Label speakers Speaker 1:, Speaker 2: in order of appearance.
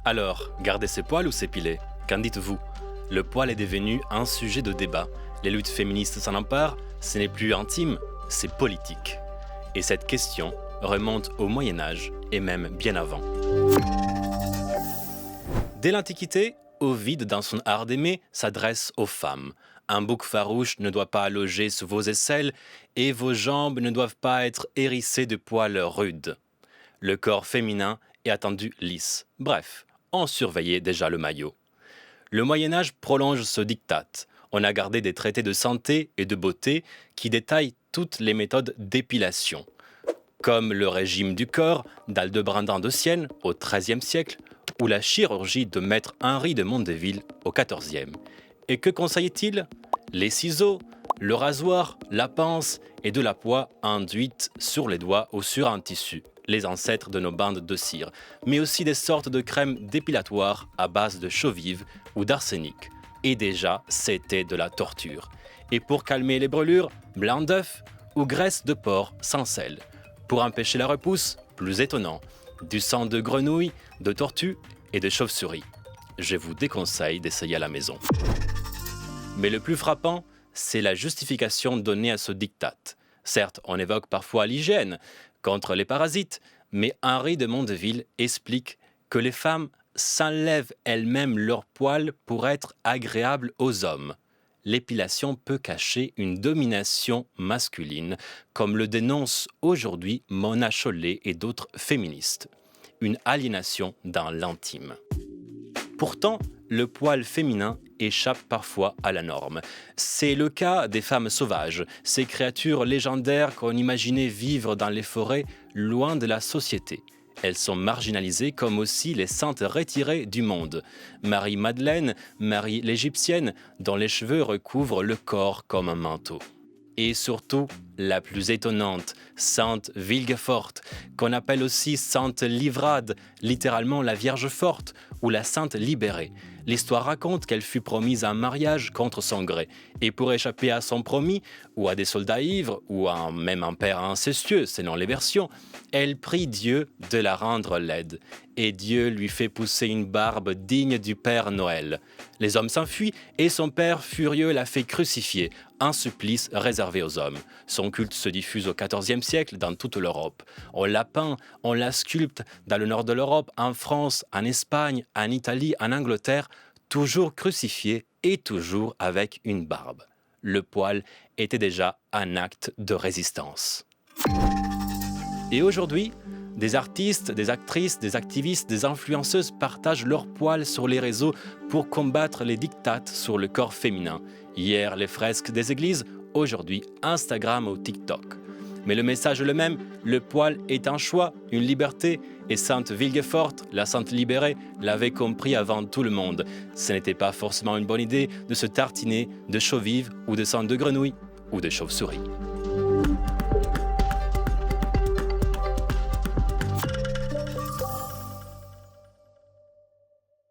Speaker 1: Alors, garder ses poils ou s'épiler? Qu'en dites-vous? Le poil est devenu un sujet de débat. Les luttes féministes s'en emparent, ce n'est plus intime, c'est politique. Et cette question remonte au Moyen-Âge et même bien avant. Dès l'Antiquité, Ovide, dans son art d'aimer, s'adresse aux femmes. Un bouc farouche ne doit pas loger sous vos aisselles et vos jambes ne doivent pas être hérissées de poils rudes. Le corps féminin est attendu lisse. Bref, on surveillait déjà le maillot. Le Moyen-Âge prolonge ce diktat. On a gardé des traités de santé et de beauté qui détaillent toutes les méthodes d'épilation, comme le régime du corps d'Aldebrandin de Sienne au XIIIe siècle ou la chirurgie de maître Henri de Mondeville au XIVe. Et que conseille-t-il? Les ciseaux, le rasoir, la pince et de la poix induite sur les doigts ou sur un tissu, les ancêtres de nos bandes de cire, mais aussi des sortes de crèmes dépilatoires à base de chaux-vive ou d'arsenic. Et déjà, c'était de la torture. Et pour calmer les brûlures, blanc d'œuf ou graisse de porc sans sel. Pour empêcher la repousse, plus étonnant, du sang de grenouille, de tortue et de chauve-souris. Je vous déconseille d'essayer à la maison. Mais le plus frappant, c'est la justification donnée à ce diktat. Certes, on évoque parfois l'hygiène contre les parasites, mais Henri de Mondeville explique que les femmes s'enlèvent elles-mêmes leurs poils pour être agréables aux hommes. L'épilation peut cacher une domination masculine, comme le dénoncent aujourd'hui Mona Chollet et d'autres féministes. Une aliénation dans l'intime. Pourtant, le poil féminin échappe parfois à la norme. C'est le cas des femmes sauvages, ces créatures légendaires qu'on imaginait vivre dans les forêts, loin de la société. Elles sont marginalisées comme aussi les saintes retirées du monde. Marie-Madeleine, Marie l'Égyptienne, dont les cheveux recouvrent le corps comme un manteau. Et surtout, la plus étonnante, Sainte Villeforte, qu'on appelle aussi Sainte Livrade, littéralement la Vierge forte, ou la Sainte libérée. L'histoire raconte qu'elle fut promise en mariage contre son gré, et pour échapper à son promis, ou à des soldats ivres, ou à même un père incestueux, selon les versions, elle prie Dieu de la rendre laide, et Dieu lui fait pousser une barbe digne du Père Noël. Les hommes s'enfuient, et son père furieux la fait crucifier, un supplice réservé aux hommes. Son culte se diffuse au XIVe siècle dans toute l'Europe. On la peint, on la sculpte dans le nord de l'Europe, en France, en Espagne, en Italie, en Angleterre, toujours crucifiée et toujours avec une barbe. Le poil était déjà un acte de résistance. Et aujourd'hui, des artistes, des actrices, des activistes, des influenceuses partagent leurs poils sur les réseaux pour combattre les diktats sur le corps féminin. Hier, les fresques des églises, aujourd'hui, Instagram ou TikTok. Mais le message est le même, le poil est un choix, une liberté, et Sainte Villeforte, la Sainte libérée, l'avait compris avant tout le monde. Ce n'était pas forcément une bonne idée de se tartiner de chaux-vive ou de sang de grenouille ou de chauve-souris.